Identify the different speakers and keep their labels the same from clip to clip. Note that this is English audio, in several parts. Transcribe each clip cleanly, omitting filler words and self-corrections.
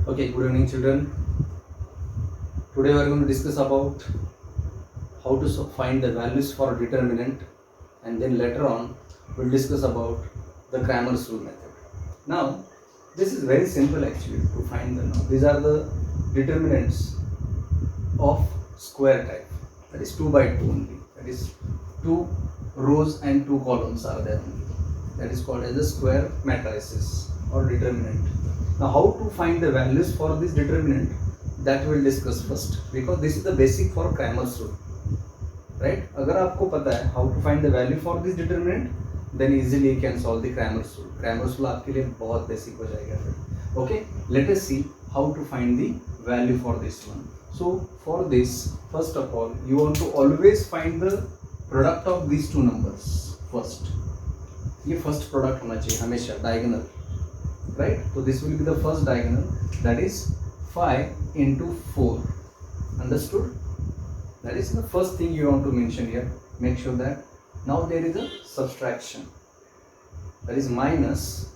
Speaker 1: Okay, good evening children. Today we are going to discuss about how to find the values for determinant, and then later on we'll discuss about the Cramer's rule method. Now this is very simple actually to find them. These are the determinants of square type, that is 2 by 2 only, that is 2 rows and 2 columns are there only. That is called as a square matrices or determinant. Now how to find the values for this determinant, that we'll discuss first, because this is the basic for Cramer's rule, right? अगर आपको पता है how to find the value for this determinant, then easily you can solve the Cramer's rule. Cramer's rule आपके लिए बहुत basic हो जाएगा फिर. Okay, let us see how to find the value for this one. So for this, first of all, you want to always find the product of these two numbers first. ये first product होना चाहिए हमेशा, diagonal, right? So this will be the first diagonal, that is 5 into 4. Understood? That is the first thing you want to mention here. Make sure that now there is a subtraction, that is minus,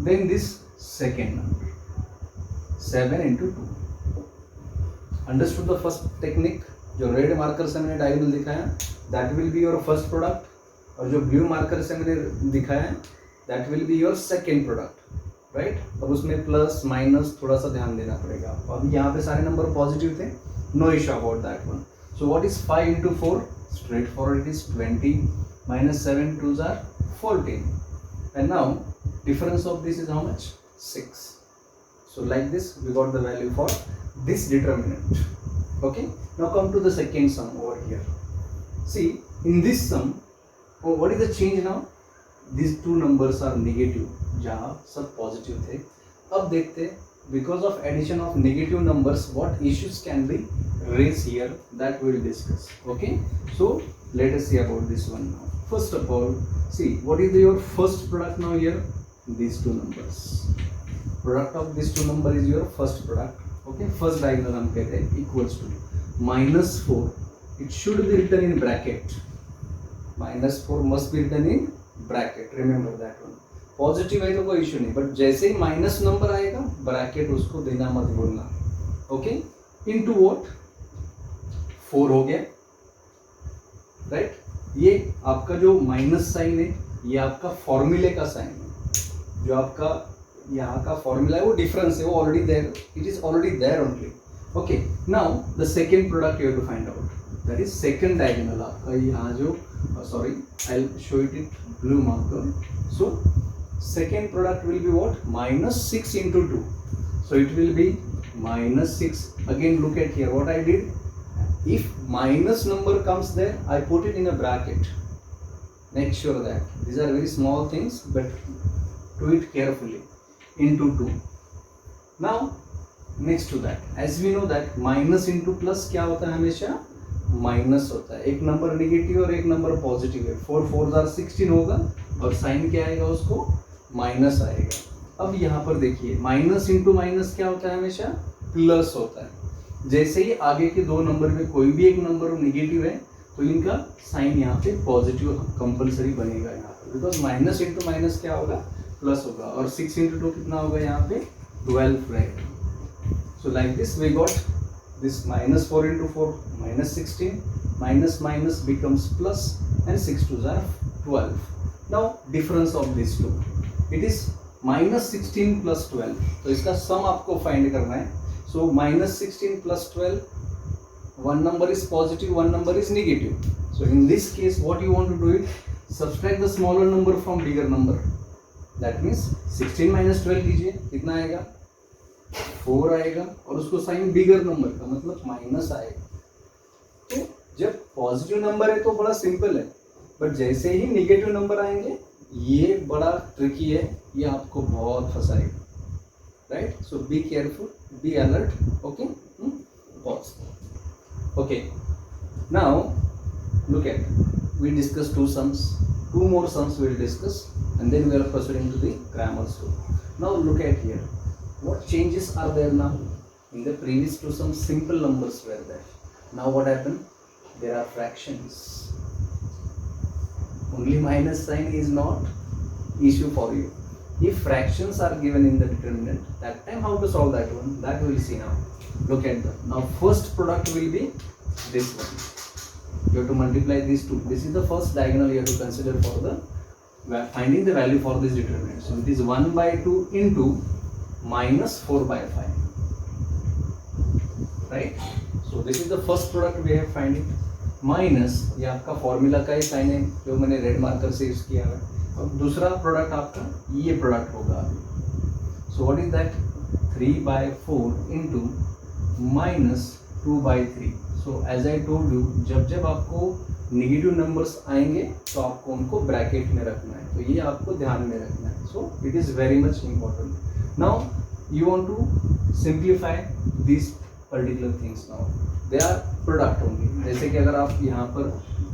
Speaker 1: then this second number 7 into 2. Understood the first technique? जो red marker से मैंने diagonal दिखाया, that will be your first product, और जो blue marker से मैंने दिखाया that will be your second product, right? अब उसमें प्लस माइनस थोड़ा सा ध्यान देना पड़ेगा आपको. अभी यहाँ पे सारे नंबर पॉजिटिव थे, no issue about that one. So what is 5 into 4? Straightforward, it is 20, minus 7 2s are 14, and now difference of this is how much? 6. So like this we got the value for this determinant. Okay, now come to the second sum over here. See, in this sum, what is the change now? These two numbers are negative, जहाँ सब positive थे. अब देखते, because of addition of negative numbers, what issues can be raised here, that we will discuss. Okay, so let us see about this one now. First of all, see what is your first product now here? These two numbers. Product of these two number is your first product. Okay, first diagonal हम कहते हैं equals to minus 4. It should be written in bracket. Minus 4 must be written in bracket. Remember that one. Positive है तो कोई issue नहीं, but जैसे ही minus number आएगा bracket उसको देना मत भूलना. Okay, into what? 4 हो गया, राइट? ये आपका जो माइनस साइन है, ये आपका फॉर्मूले का साइन है. जो आपका यहाँ का फॉर्मूला है वो डिफरेंस है, वो already there, it is already there only. Okay, now the second product you have to find out, that is second diagonal आपका. यहाँ जो sorry, I will show it in blue marker. So second product will be what? Minus 6 into 2. So it will be minus 6. Again look at here what I did. If minus number comes there, I put it in a bracket. Make sure that these are very small things, but do it carefully. Into 2. Now next to that, as we know that minus into plus क्या होता है? हमेशा minus होता है. एक number negative और एक number positive है. 4 4s are 16 होगा, और साइन क्या आएगा? उसको माइनस आएगा. अब यहाँ पर देखिए, माइनस इंटू माइनस क्या होता है? हमेशा प्लस होता है. जैसे ही आगे के दो नंबर में कोई भी एक नंबर नेगेटिव है, तो इनका साइन यहाँ पे पॉजिटिव कंपलसरी बनेगा यहाँ पे, बिकॉज माइनस इंटू माइनस क्या होगा? प्लस होगा. और 6 इंटू 2 कितना होगा? यहाँ पे 12 रहेगा. So like this we got this minus 4 into 4 minus 16, minus minus becomes plus, and 6 2s are 12. Now difference of these two, it is minus 16 plus 12. तो इसका sum आपको find करना है. So minus 16 plus 12, one number is positive, one number is negative. So in this case what you want to do it, subtract the smaller number from bigger number. That means 16 minus 12 कीजिए, कितना आएगा? 4 आएगा, और उसको sign bigger number का मतलब minus आएगा. तो जब पॉजिटिव नंबर है तो बड़ा सिंपल है, बट जैसे ही नेगेटिव नंबर आएंगे ये बड़ा ट्रिकी है, ये आपको बहुत फंसाएगा, right? So be careful, be alert. Okay, pause. Okay, now look at, we discuss two sums, two more sums we will discuss, and then we are proceeding to the Cramer's rule. Now look at here. What changes are there now? In the previous two some simple numbers were there. Now what happened? There are fractions. Only minus sign is not issue for you. if fractions are given in the determinant, that time how to solve that one, that we will see now. Look at them. Now first product will be this one. You have to multiply these two. This is the first diagonal you have to consider for the finding the value for this determinant. So it is 1 by 2 into minus 4 by 5, right? So this is the first product we have finding. Minus ये आपका formula का ही sign है जो मैंने red marker से use किया है. अब दूसरा प्रोडक्ट आपका ये प्रोडक्ट होगा अभी. So what is that? 3/4 into minus 2/3. So as I told you, जब आपको नेगेटिव नंबर्स आएंगे तो आपको उनको ब्रैकेट में रखना है, तो ये आपको ध्यान में रखना है. So it is very much important. Now you want to simplify this particular things. Now they are product होंगे. जैसे कि अगर आप यहाँ पर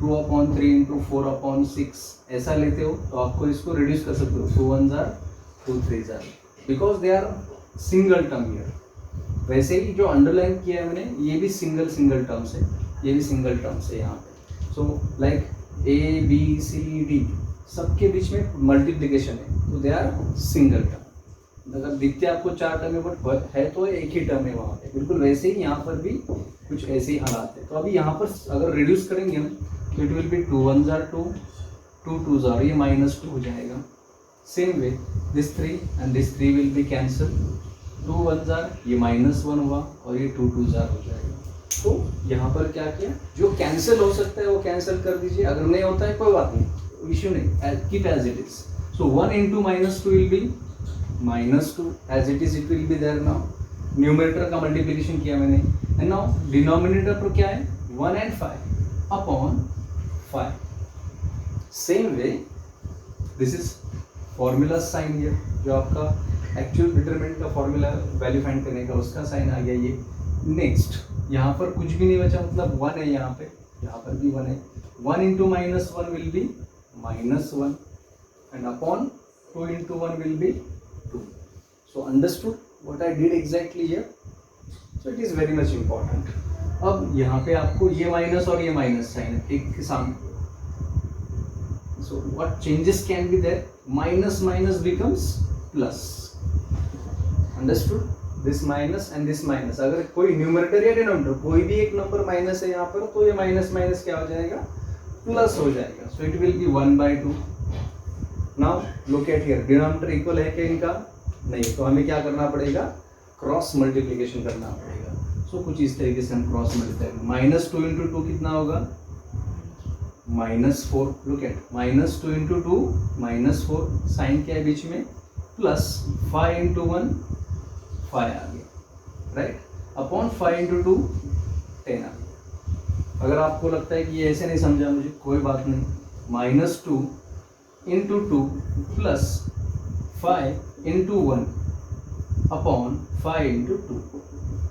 Speaker 1: 2/3 इंटू 4/6 ऐसा लेते हो तो आपको इसको रिड्यूस कर सकते हो. 2 1s are 2 3s are, because they are single term here. वैसे ही जो अंडरलाइन किया है मैंने, ये भी सिंगल टर्म्स है, ये भी सिंगल टर्म्स है यहाँ पे. सो लाइक ABCD सबके बीच में मल्टीप्लिकेशन है, तो दे आर सिंगल टर्म. अगर दिखते आपको 4 टर्म है बट है तो एक ही टर्म है वहाँ पे. बिल्कुल वैसे ही यहाँ पर भी कुछ ऐसे ही हालात है. तो अभी यहाँ पर अगर रिड्यूस करेंगे हम तो it will be 2 1s are 2, 2 2s are, ये -2 हो जाएगा. Same way this 3 and this 3 will be cancel. 2 1s are, ये -1 हुआ और ये 2 2s are हो जाएगा. तो यहाँ पर क्या किया, जो कैंसिल हो सकता है वो कैंसिल कर दीजिए, अगर नहीं होता है कोई बात नहीं, इश्यू नहीं, keep as it is. So 1 into -2 will be -2 as it is, it will be there. Now numerator का मल्टीप्लिकेशन किया मैंने, एंड नाउ डिनोमिनेटर पर क्या है, 1 and 5 upon 5. Same way this is formula sine here, जो आपका actual determinant का formula value find करने का उसका साइन आ गया ये. नेक्स्ट यहाँ पर कुछ भी नहीं बचा, मतलब 1 है यहाँ पे, यहाँ पर भी 1 है. 1 into -1 will be -1 and upon 2 into 1 will be 2. So understood what I did exactly here? So it is very much important. अब यहाँ पे आपको ये माइनस और ये माइनस साइन है एक के सामने. So what changes can be there? Minus becomes plus. Understood? This minus and this minus. अगर कोई न्यूमरेटर या डिनोमिनेटर कोई भी एक नंबर माइनस है यहाँ पर, तो ये माइनस क्या हो जाएगा, प्लस हो जाएगा. So it will be 1/2. Now look at here, denominator equal है क्या इनका? नहीं, तो हमें क्या करना पड़ेगा, क्रॉस मल्टीप्लिकेशन करना पड़ेगा. सो कुछ इस तरीके से हम क्रॉस मल्टीप्लाई. -2 इंटू 2 कितना होगा, -4. लुक एट, -2 इंटू 2 -4, साइन क्या है बीच में, प्लस 5 इंटू 1 5 आ गया, राइट, अपॉन 5 इंटू 2 10 आ गया. अगर आपको लगता है कि ये ऐसे नहीं समझा मुझे, कोई बात नहीं. -2 into 2 plus 5 into 1 upon 5 into 2.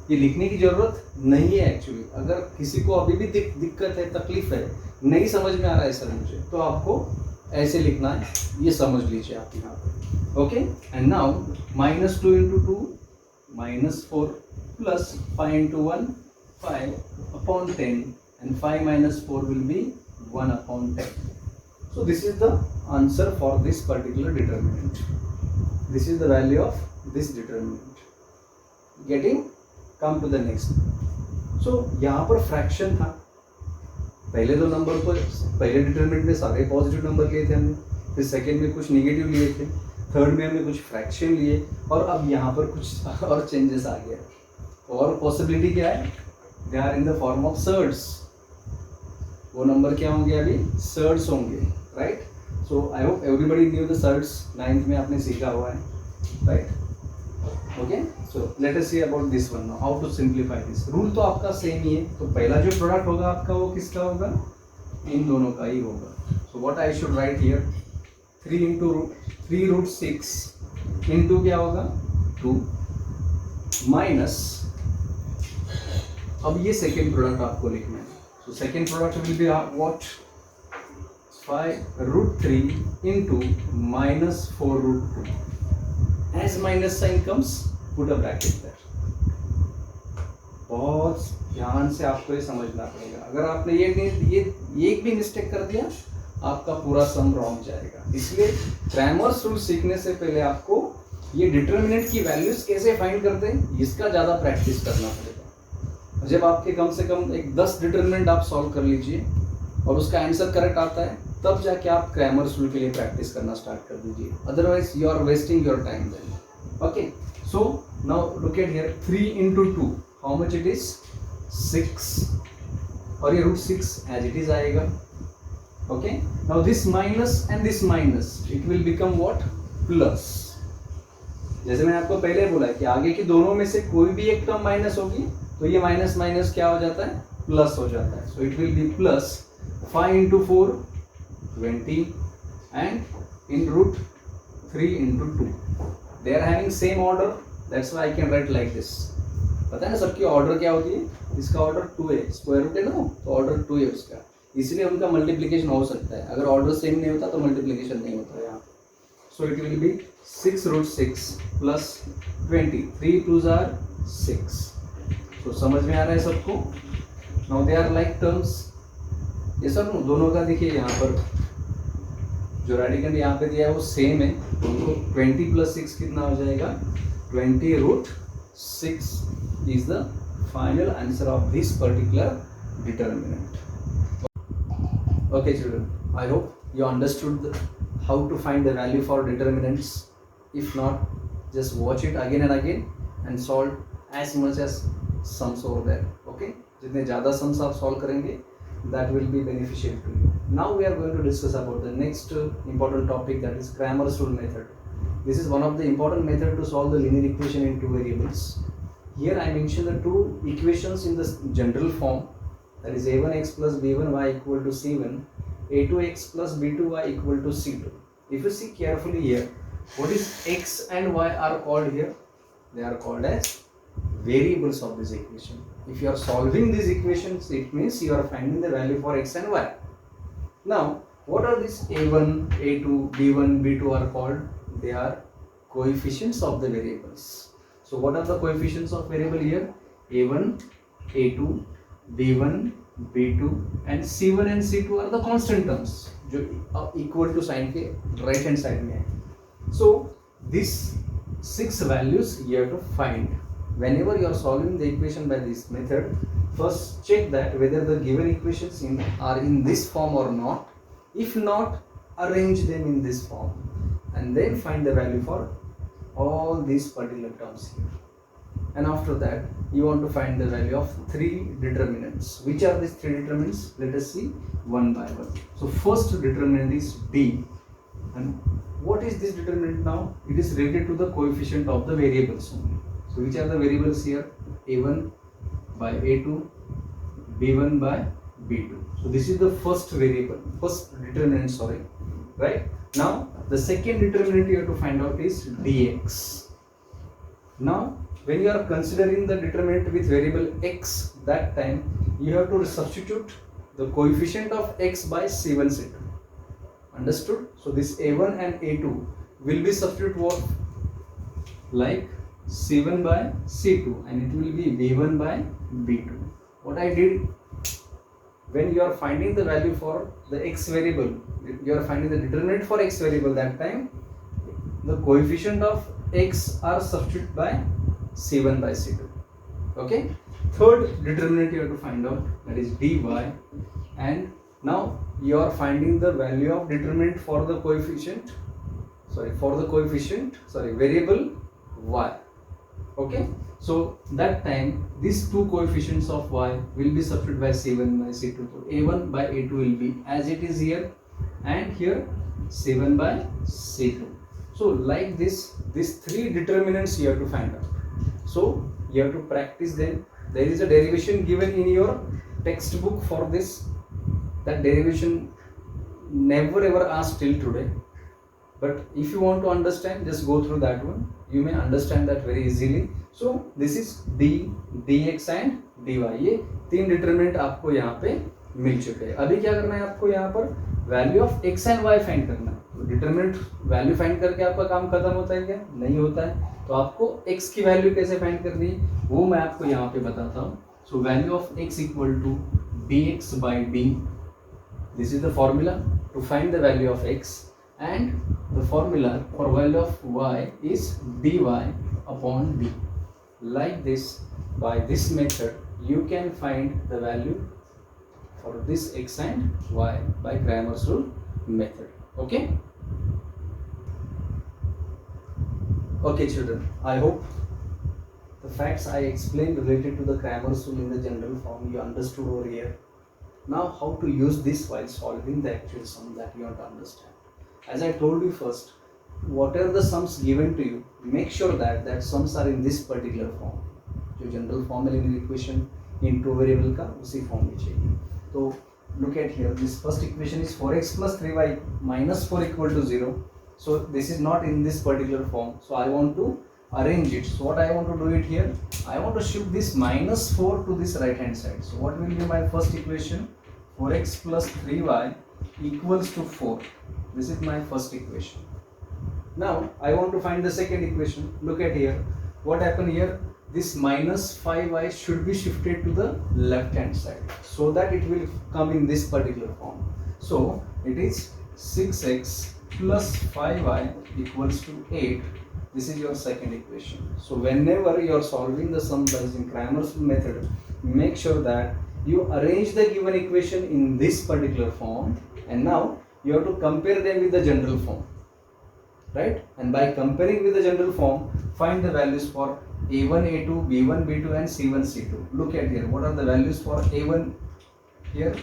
Speaker 1: ये लिखने की जरूरत नहीं है एक्चुअली. अगर किसी को अभी भी दिक्कत है, तकलीफ है, नहीं समझ में आ रहा है सर मुझे, तो आपको ऐसे लिखना है, ये समझ लीजिए आप यहाँ पे. Okay, and now -2 into 2 -4 plus 5 into 1 5 upon 10 and 5 minus 4 will be 1 upon 10. So this is the answer for this particular determinant. This is the value of this determinant. Getting? Come to the next. So यहाँ पर fraction था. पहले दो number पर, पहले determinant में सारे positive number लिए थे हमने, फिर सेकेंड में कुछ नेगेटिव लिए थे, थर्ड में हमने कुछ फ्रैक्शन लिए, और अब यहाँ पर कुछ और चेंजेस आ गया. और पॉसिबिलिटी क्या है, they are in the form of surds. वो नंबर क्या होंगे, अभी सर्ड्स होंगे, right. So I hope everybody knew the surds. 9th में आपने सीखा हुआ है, right. Okay, so let us see about this one now, how to simplify this. Rule तो आपका सेम ही है. तो पहला जो प्रोडक्ट होगा आपका, वो किसका होगा, इन दोनों का ही होगा. So what I should write here, 3 into क्या होगा, 2 माइनस, अब ये सेकेंड प्रोडक्ट आपको लिखना है. So second product will be what, 5√3 into -4√2. As minus sign comes, put a bracket there. बहुत ध्यान से आपको ये समझना पड़ेगा. अगर आपने ये एक भी मिस्टेक कर दिया आपका पूरा सम रॉन्ग जाएगा। इसलिए क्रैमर्स रूल सीखने से पहले आपको ये डिटर्मिनेंट की वैल्यूज कैसे फाइंड करते हैं इसका ज़्यादा प्रैक्टिस करना पड़ेगा। जब आपके कम से कम एक 10 डिटर्मिनेंट आप सॉल्व कर लीजिए और उसका आंसर करेक्ट आता है, तब जाके आप क्रैमर्स रूल के लिए प्रैक्टिस करना स्टार्ट कर दीजिए, otherwise you are wasting your time then. Okay, so now look at here, 3 into 2 how much it is 6 और ये √6 एज इट इज आएगा। Okay, now this minus and this minus it will become what, plus. जैसे मैंने आपको पहले बोला कि आगे की दोनों में से कोई भी एक टर्म माइनस होगी तो ये माइनस माइनस क्या हो जाता है, प्लस हो जाता है। So it will B plus 5 into 4 20 and in √3 into 2 they are having same order, that's why I can write like this। पता है ना सबकी ऑर्डर क्या होती है, इसका ऑर्डर 2 है, स्क्वायर रूट है ना, तो ऑर्डर 2 है उसका, इसलिए उनका मल्टीप्लिकेशन हो सकता है। अगर ऑर्डर सेम नहीं होता तो मल्टीप्लिकेशन नहीं होता यहाँ। So it will B 6√6 plus 20, 3 2s are 6। तो समझ में आ रहा है सबको? Now they are like terms, ये सब दोनों का देखिए यहाँ पर जो रेडिकल यहाँ पे दिया है वो सेम है, तो 20 + 6 कितना हो जाएगा, 20√6 is the final answer of this particular determinant। Okay children, I hope you understood how to find the value for determinants. If not, just watch it again and again and solve as much as sums over there। Okay, जितने ज़्यादा sums आप solve करेंगे that will be beneficial to you। Now we are going to discuss about the next important topic, that is Cramer's rule method। This is one of the important method to solve the linear equation in two variables। Here I mention the two equations in the general form, that is a1x plus b1y equal to c1, a2x plus b2y equal to c2। If you see carefully here, what is x and y are called here? They are called as variables of this equation। If you are solving these equations, it means you are finding the value for x and y। Now what are these a1, a2, b1, b2 are called? They are coefficients of the variables। So what are the coefficients of variable here? a1, a2, b1, b2 and c1 and c2 are the constant terms जो equal to sign के right hand side में है। So these 6 values you have to find। Whenever you are solving the equation by this method, first check that whether the given equations are in this form or not। If not, arrange them in this form and then find the value for all these particular terms here। And after that you want to find the value of 3 determinants। Which are these 3 determinants? Let us see one by one। So first determinant is d, and what is this determinant now? It is related to the coefficient of the variables only। So which are the variables here? a1 by a2, b1 by b2। So this is the first variable, first determinant, sorry, right? Now the second determinant you have to find out is dx। Now when you are considering the determinant with variable x, that time you have to substitute the coefficient of x by c1 c2। Understood? So this a1 and a2 will be substitute what, like c1 by c2, and it will be b1 by b2। What I did, when you are finding the value for the x variable, you are finding the determinant for x variable, that time the coefficient of x are substituted by c1 by c2। Okay, third determinant you have to find out, that is dy, and now you are finding the value of determinant for the coefficient, variable y। Okay, so that time these two coefficients of y will be substituted by c1 by c2। So a1 by a2 will be as it is here, and here c1 by c2। So like this, these 3 determinants you have to find out। So you have to practice them। There is a derivation given in your textbook for this। That derivation never ever asked till today, but if you want to understand, just go through that one, you may understand that very easily। So this is d, dx and dy। ये 3 determinant आपको यहाँ पे मिल चुके हैं। अभी क्या करना है आपको, यहाँ पर value of x and y find करना है। डिटरमिनेंट वैल्यू फाइंड करके आपका काम खत्म होता है क्या? नहीं होता है। तो आपको x की वैल्यू कैसे फाइंड करनी है वो मैं आपको यहाँ पे बताता हूँ। So value of x equal to dx by d, This is the formula to find the value of x, and the formula for value of y is dy upon d. Like this, by this method you can find the value for this x and y by Cramer's rule method. Okay? Okay children, I hope the facts I explained related to the Cramer's rule in the general form you understood over here. Now how to use this while solving the actual sum, that you have to understand. As I told you first, whatever the sums given to you, make sure that sums are in this particular form. जो general form है linear equation in two variable का उसी form में चाहिए. तो look at here, this first equation is 4x plus 3y minus 4 equal to 0. So this is not in this particular form, so I want to arrange it. So what I want to do it here, I want to shift this minus 4 to this right hand side. So what will be my first equation? 4x plus 3y equals to 4. This is my first equation. Now I want to find the second equation. Look at here, what happened here, this minus 5y should be shifted to the left hand side so that it will come in this particular form. So it is 6x plus 5y equals to 8. This is your second equation. So whenever you are solving the sum using Cramer's method, make sure that you arrange the given equation in this particular form, and now you have to compare them with the general form, right? And by comparing with the general form, find the values for a1, a2, b1, b2 and c1, c2. Look at here, what are the values for a1 here?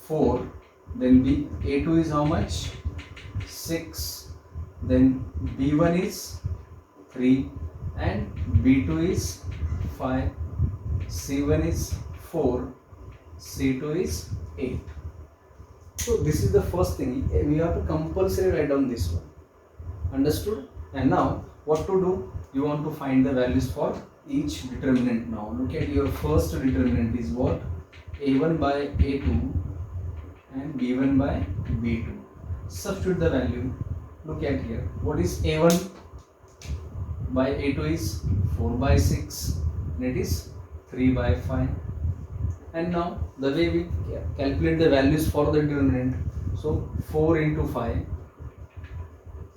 Speaker 1: 4. Then a2 is how much? 6. Then b1 is 3 and b2 is 5. c1 is 4. c2 is 8. So this is the first thing, we have to compulsory write down this one. Understood? And now what to do? You want to find the values for each determinant now. Look at your first determinant is what? a1 by a2 and b1 by b2. Substitute the value. Look at here. What is a1 by a2 is 4 by 6 and it is 3 by 5. And now the way we calculate the values for the determinant. So 4 into 5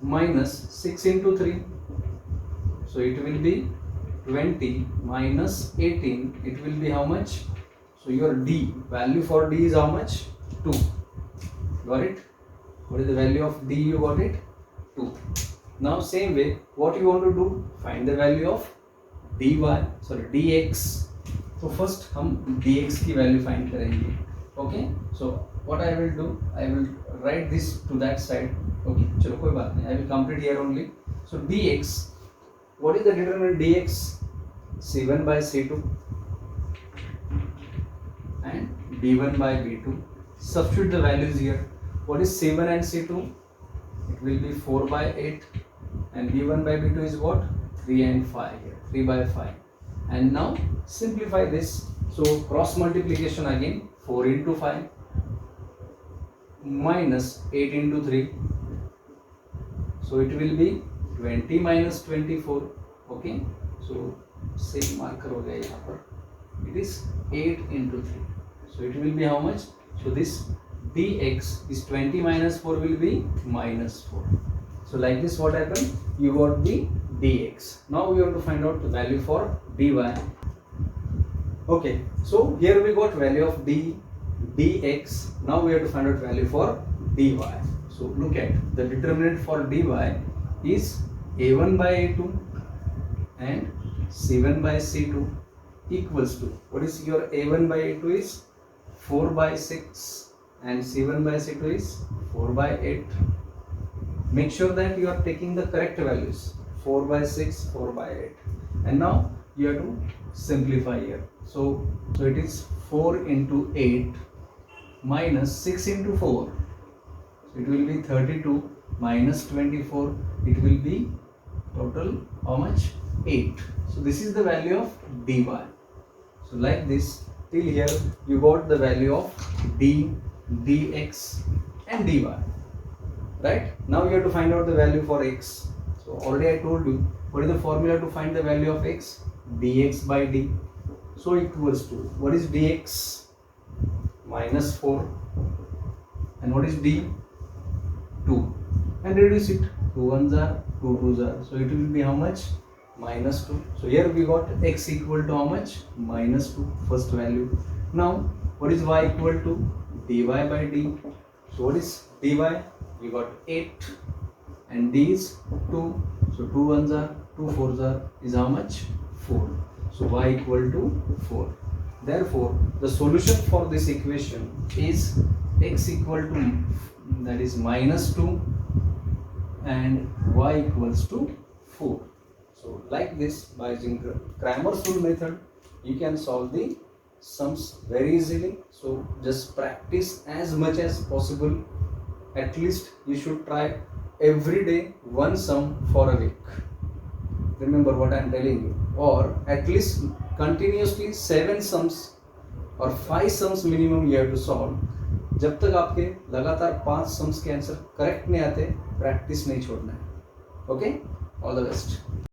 Speaker 1: minus 6 into 3. So it will be 20 minus 18. It will be how much? So your D, value for D is how much? 2. Got it? What is the value of D? You got it? 2. Now same way, what you want to do? Find the value of dx. So first हम dx की value find करेंगे. Okay? So what I will do? I will write this to that side. Okay? चलो कोई बात नहीं. I will complete here only. So dx. What is the determinant dx? c1 by c2 and b1 by b2. Substitute the values here. What is c1 and c2? It will be 4 by 8 and b1 by b2 is what? 3 and 5 here. 3 by 5. And now simplify this. So cross multiplication again. 4 into 5 minus 8 into 3. So it will be 20 minus 24. Okay, so same marker हो गया यहाँ पर. It is 8 into 3. So it will be how much? So this dx is 20 minus 4 will be minus 4. So like this, what happened? You got the dx. Now we have to find out the value for dy. Okay, so here we got value of dx. Now we have to find out value for dy. So look at the determinant for dy is a1 by a2 and c1 by c2 equals to, what is your a1 by a2 is 4 by 6 and c1 by c2 is 4 by 8. Make sure that you are taking the correct values, 4 by 6, 4 by 8. And now you have to simplify here. So it is 4 into 8 minus 6 into 4. So it will be 32 minus 24. It will be total how much? 8. So this is the value of dy. So like this, till here you got the value of dx and dy. Right? Now you have to find out the value for x. So already I told you what is the formula to find the value of x? dx by d. So equals to, what is dx? Minus 4 and what is D? 2, and reduce it. 2 ones are 2 twos are, so it will be how much? Minus 2. So here we got x equal to how much? Minus 2, first value. Now what is y equal to? Dy by d. So what is dy? We got 8 and d is 2. So 2 ones are 2 fours are is how much? 4. So y equal to 4. Therefore the solution for this equation is x equal to, that is minus 2, and y equals to 4. So like this, by using Cramer's rule method, you can solve the sums very easily. So just practice as much as possible. At least you should try every day one sum for a week. Remember what I am telling you, or at least continuously 7 sums or 5 sums minimum you have to solve. जब तक आपके लगातार 5 sums के answer correct नहीं आते, practice नहीं छोड़ना है. Okay, all the best.